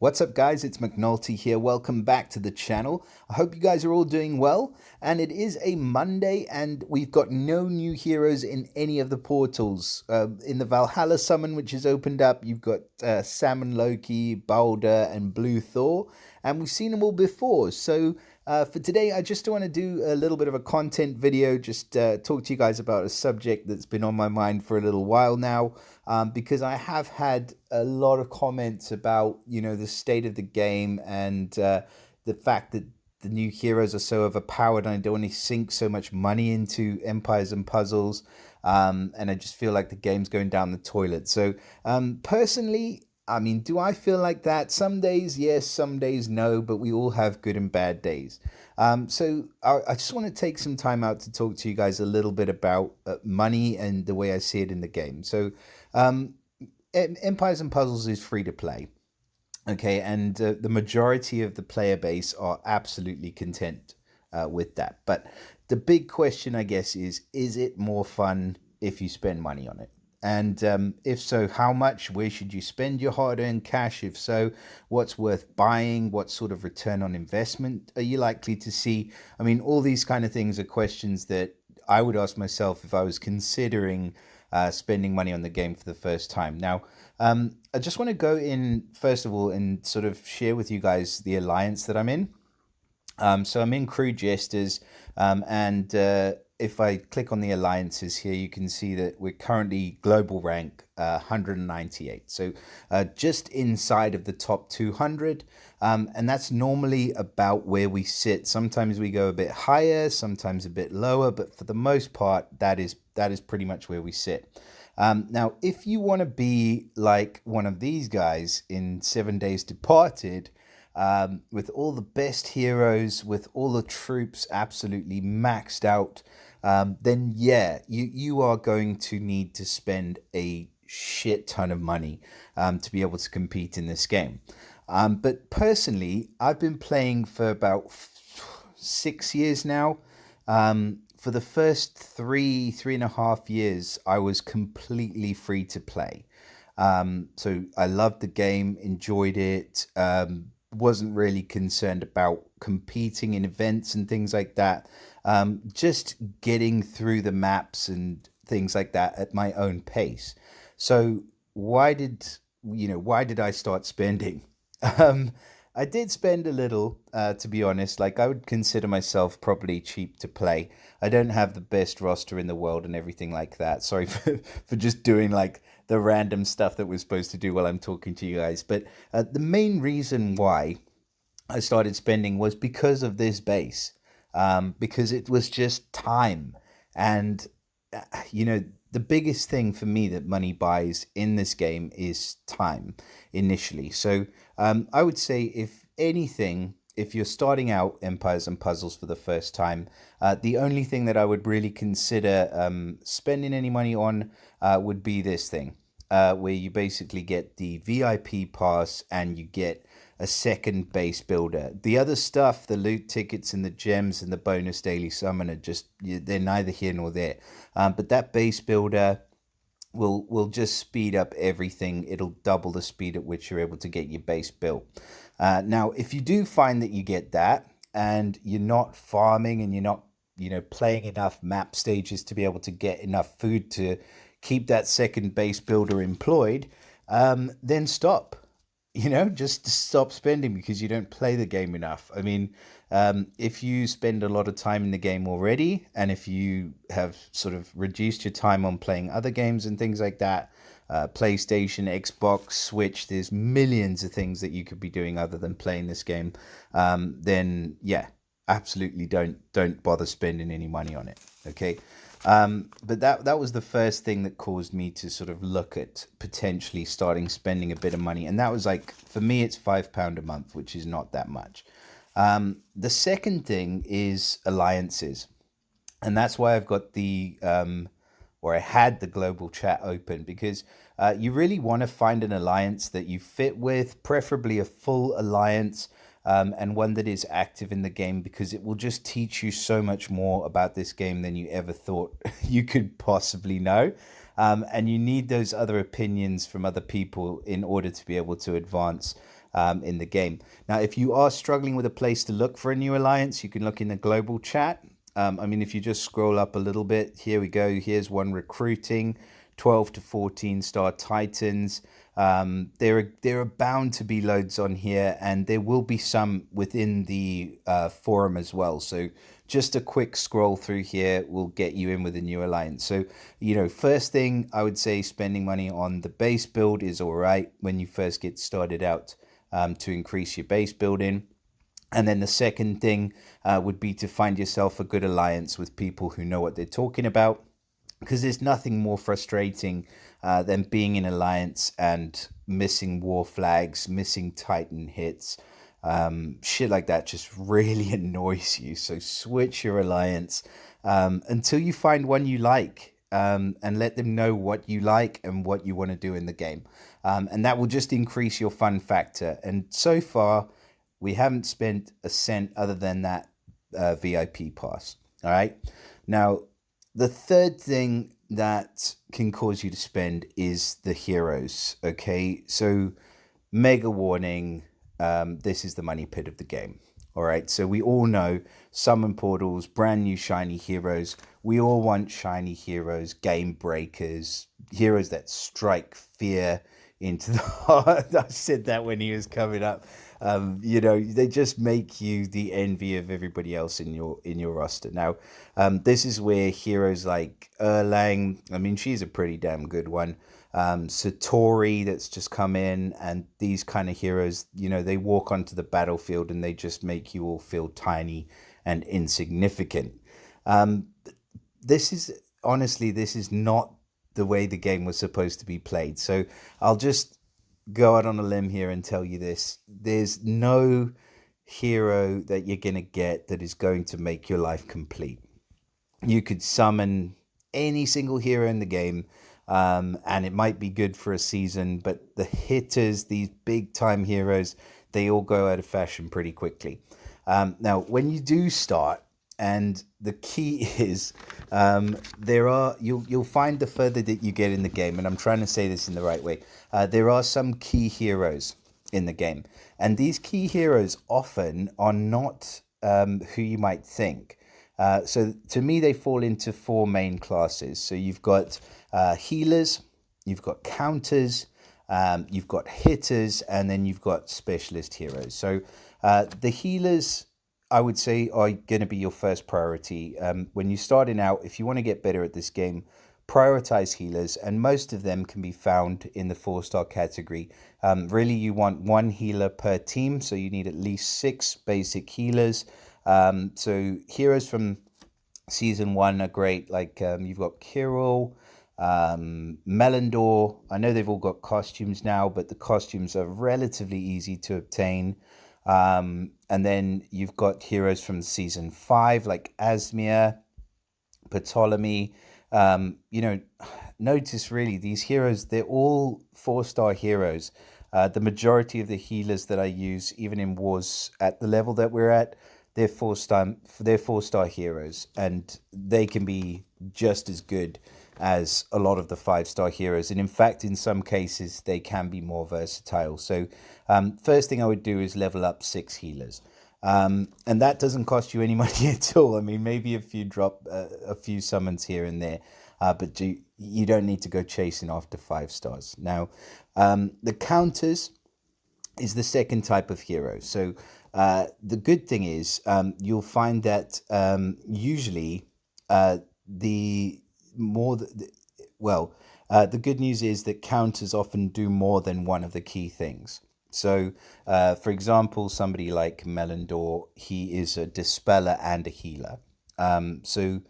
What's up, guys? It's McNulty here. Welcome back to the channel. I hope you guys are all doing well. And it is a Monday, and we've got no new heroes in any of the portals. In the Valhalla summon, which has opened up, you've got Salmon Loki, Balder, and Blue Thor. And we've seen them all before. So for today, I just want to do a little bit of a content video, just talk to you guys about a subject that's been on my mind for a little while now, because I have had a lot of comments about, the state of the game and the fact that the new heroes are so overpowered and I don't want to sink so much money into Empires and Puzzles. And I just feel like the game's going down the toilet. So personally, I mean, do I feel like that? Some days, yes, some days, no, but we all have good and bad days. So I just want to take some time out to talk to you guys a little bit about money and the way I see it in the game. So um, Empires and Puzzles is free to play. Okay, and the majority of the player base are absolutely content with that. But the big question, I guess, is it more fun if you spend money on it? And if so, how much? Where should you spend your hard earned cash? If so, what's worth buying? What sort of return on investment are you likely to see? I mean, all these kind of things are questions that I would ask myself if I was considering spending money on the game for the first time. Now, I just want to go in, first of all, and sort of share with you guys the alliance that I'm in. So I'm in Crew Jesters, and if I click on the alliances here, you can see that we're currently global rank 198. So just inside of the top 200. And that's normally about where we sit. Sometimes we go a bit higher, sometimes a bit lower, but for the most part, that is pretty much where we sit. Now, if you want to be like one of these guys in 7 Days Departed, with all the best heroes, with all the troops absolutely maxed out, then yeah, you are going to need to spend a shit ton of money to be able to compete in this game. But personally, I've been playing for about 6 years now. For the first three and a half years, I was completely free to play. So I loved the game, enjoyed it, wasn't really concerned about competing in events and things like that. Just getting through the maps and things like that at my own pace. So why did I start spending? Um, I did spend a little, to be honest. Like, I would consider myself probably cheap to play. I don't have the best roster in the world and everything like that. Sorry for just doing like the random stuff that we're supposed to do while I'm talking to you guys. But the main reason why I started spending was because of this base, because it was just time. And, uh, you know, the biggest thing for me that money buys in this game is time initially. So I would say, if anything, if you're starting out Empires and Puzzles for the first time, the only thing that I would really consider spending any money on would be this thing, where you basically get the VIP pass and you get a second base builder. The other stuff, the loot tickets and the gems and the bonus daily summon, are just, they're neither here nor there. But that base builder will just speed up everything. It'll double the speed at which you're able to get your base built. Now, if you do find that you get that and you're not farming and you're not, playing enough map stages to be able to get enough food to keep that second base builder employed, then stop. Just stop spending because you don't play the game enough. I mean, if you spend a lot of time in the game already, and if you have sort of reduced your time on playing other games and things like that, PlayStation, Xbox, Switch, there's millions of things that you could be doing other than playing this game. Then yeah, absolutely don't bother spending any money on it. Okay. But that was the first thing that caused me to sort of look at potentially starting spending a bit of money, and that was like, for me, it's £5 a month, which is not that much. The second thing is alliances, and that's why I've got or I had the global chat open, because you really want to find an alliance that you fit with, preferably a full alliance, and one that is active in the game, because it will just teach you so much more about this game than you ever thought you could possibly know. And you need those other opinions from other people in order to be able to advance. in the game. Now, if you are struggling with a place to look for a new alliance, you can look in the global chat. I mean, if you just scroll up a little bit, here we go. Here's one recruiting, 12 to 14 star Titans. There are bound to be loads on here, and there will be some within the forum as well. So just a quick scroll through here will get you in with a new alliance. So, first thing I would say, spending money on the base build is all right when you first get started out, to increase your base building. And then the second thing would be to find yourself a good alliance with people who know what they're talking about, because there's nothing more frustrating than being in alliance and missing war flags, missing Titan hits. Shit like that just really annoys you. So switch your alliance until you find one you like, and let them know what you like and what you want to do in the game. And that will just increase your fun factor. And so far, we haven't spent a cent other than that VIP pass. All right. Now, the third thing that can cause you to spend is the heroes. Okay. So, mega warning. This is the money pit of the game. All right. So, we all know summon portals, brand new shiny heroes. We all want shiny heroes, game breakers, heroes that strike fear into the heart. I said that when he was coming up. They just make you the envy of everybody else in your roster. Now, this is where heroes like Erlang, I mean, she's a pretty damn good one. Satori, that's just come in, and these kind of heroes, they walk onto the battlefield and they just make you all feel tiny and insignificant. This is not the way the game was supposed to be played. So I'll just go out on a limb here and tell you this. There's no hero that you're going to get that is going to make your life complete. You could summon any single hero in the game, and it might be good for a season, but the hitters, these big time heroes, they all go out of fashion pretty quickly. Now, when you do start, and the key is, you'll find the further that you get in the game, and I'm trying to say this in the right way, there are some key heroes in the game, and these key heroes often are not who you might think. So to me, they fall into four main classes. So you've got healers, you've got counters, you've got hitters, and then you've got specialist heroes. So the healers, I would say, are going to be your first priority. When you're starting out, if you want to get better at this game, prioritize healers, and most of them can be found in the 4-star category. Really, you want one healer per team, so you need at least 6 basic healers. So heroes from season 1 are great, like you've got Kirill, Melindor. I know they've all got costumes now, but the costumes are relatively easy to obtain. And then you've got heroes from season 5 like Asmir, Ptolemy. Notice really these heroes, they're all 4-star heroes. The majority of the healers that I use, even in wars at the level that we're at, they're 4-star heroes, and they can be just as good as a lot of the 5-star heroes, and in fact in some cases they can be more versatile. So first thing I would do is level up 6 healers, and that doesn't cost you any money at all. I mean, maybe if you drop a few summons here and there, but you don't need to go chasing after 5 stars. Now, the counters is the second type of hero. So the good thing is you'll find that usually the good news is that counters often do more than one of the key things. So, for example, somebody like Melindor, he is a dispeller and a healer. So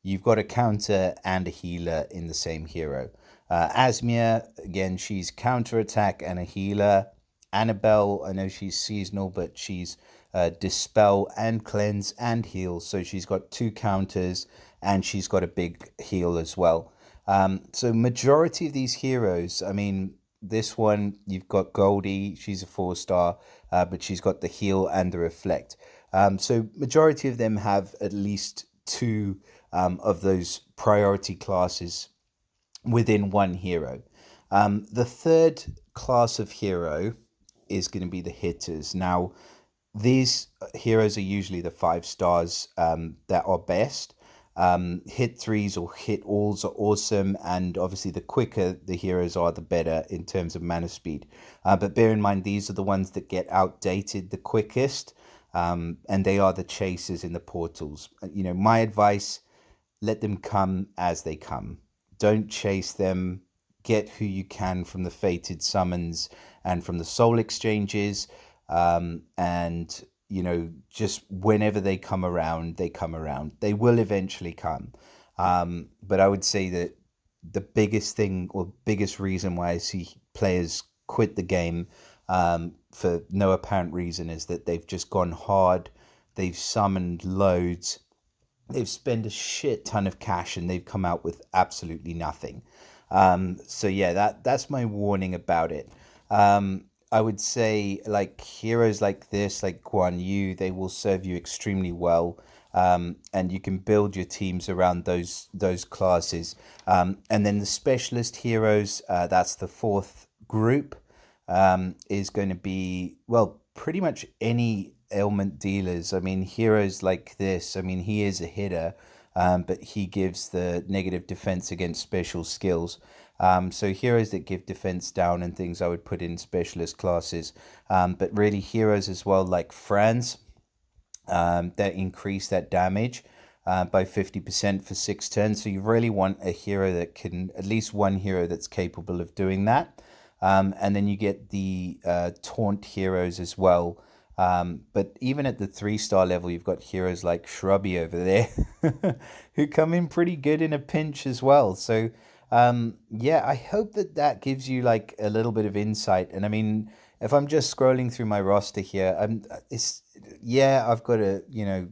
you've got a counter and a healer in the same hero. Asmir, again, she's counter attack and a healer. Annabelle, I know she's seasonal, but she's dispel and cleanse and heal. So she's got 2 counters and she's got a big heal as well. So majority of these heroes, I mean, this one, you've got Goldie, she's a 4-star, but she's got the heal and the reflect. So majority of them have at least 2 of those priority classes within one hero. The third class of hero is going to be the hitters. Now, these heroes are usually the 5 stars that are best. Hit threes or hit alls are awesome, and obviously, the quicker the heroes are, the better in terms of mana speed. But bear in mind, these are the ones that get outdated the quickest, and they are the chasers in the portals. My advice: let them come as they come. Don't chase them. Get who you can from the fated summons and from the soul exchanges. And, just whenever they come around, they come around. They will eventually come. But I would say that the biggest thing or biggest reason why I see players quit the game for no apparent reason is that they've just gone hard. They've summoned loads, they've spent a shit ton of cash, and they've come out with absolutely nothing. So yeah, that's my warning about it. I would say like heroes like this, like Guan Yu, they will serve you extremely well. And you can build your teams around those classes. And then the specialist heroes, that's the fourth group, is going to be, well, pretty much any ailment dealers. I mean, heroes like this, I mean, he is a hitter, but he gives the negative defense against special skills. So heroes that give defense down and things, I would put in specialist classes. But really heroes as well, like Franz, that increase that damage by 50% for 6 turns. So you really want a hero that can, at least one hero that's capable of doing that. And then you get the taunt heroes as well. But even at the 3-star level, you've got heroes like Shrubby over there who come in pretty good in a pinch as well. So, yeah, I hope that gives you like a little bit of insight. And I mean, if I'm just scrolling through my roster here, yeah, I've got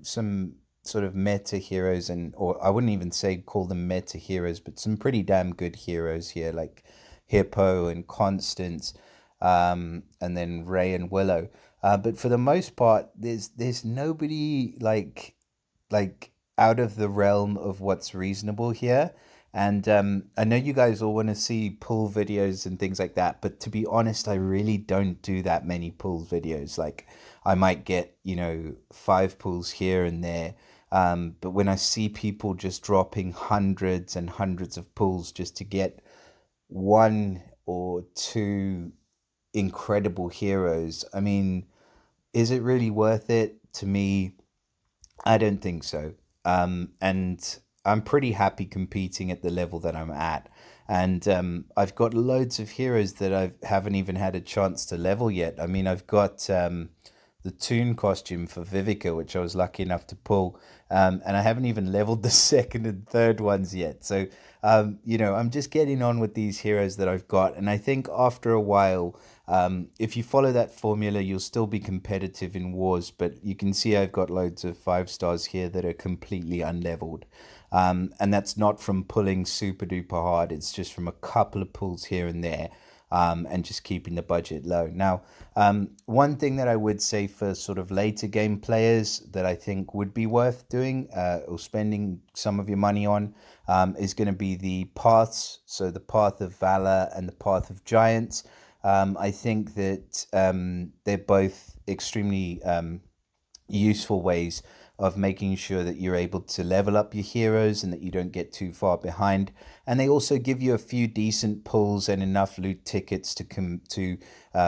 some sort of meta heroes, or I wouldn't even say call them meta heroes, but some pretty damn good heroes here, like Hippo and Constance, and then Ray and Willow. But for the most part, there's nobody like out of the realm of what's reasonable here. And I know you guys all want to see pull videos and things like that, but to be honest, I really don't do that many pull videos. Like I might get 5 pulls here and there. But when I see people just dropping hundreds and hundreds of pulls just to get 1 or 2 incredible heroes, I mean, is it really worth it? To me, I don't think so. And I'm pretty happy competing at the level that I'm at. And I've got loads of heroes that I haven't even had a chance to level yet. I mean, I've got the Toon costume for Vivica, which I was lucky enough to pull. And I haven't even leveled the second and third ones yet. So, I'm just getting on with these heroes that I've got. And I think after a while, if you follow that formula, you'll still be competitive in wars. But you can see I've got loads of 5 stars here that are completely unleveled. And that's not from pulling super duper hard. It's just from a couple of pulls here and there. And just keeping the budget low. Now, one thing that I would say for sort of later game players that I think would be worth doing or spending some of your money on is going to be the paths. So the Path of Valor and the Path of Giants. I think that they're both extremely useful ways of making sure that you're able to level up your heroes and that you don't get too far behind. And they also give you a few decent pulls and enough loot tickets to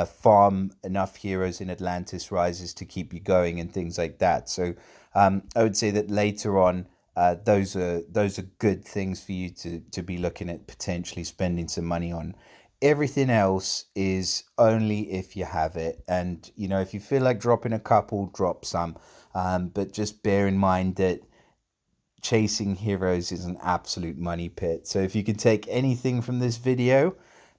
farm enough heroes in Atlantis Rises to keep you going and things like that. So I would say that later on, those are good things for you to be looking at potentially spending some money on. Everything else is only if you have it. And, if you feel like dropping a couple, drop some. But just bear in mind that chasing heroes is an absolute money pit. So if you can take anything from this video,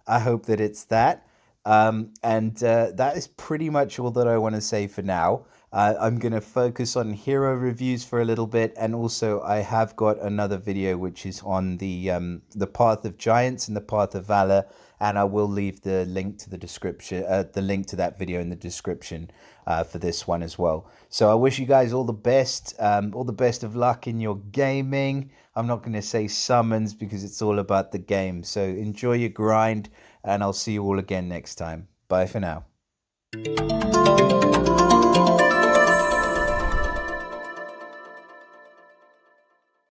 I hope that it's that. And that is pretty much all that I want to say for now. I'm going to focus on hero reviews for a little bit, and also I have got another video which is on the Path of Giants and the Path of Valor, and I will leave the link to the link to that video in the description for this one as well. So I wish you guys all the best of luck in your gaming. I'm not going to say summons because it's all about the game. So enjoy your grind, and I'll see you all again next time. Bye for now.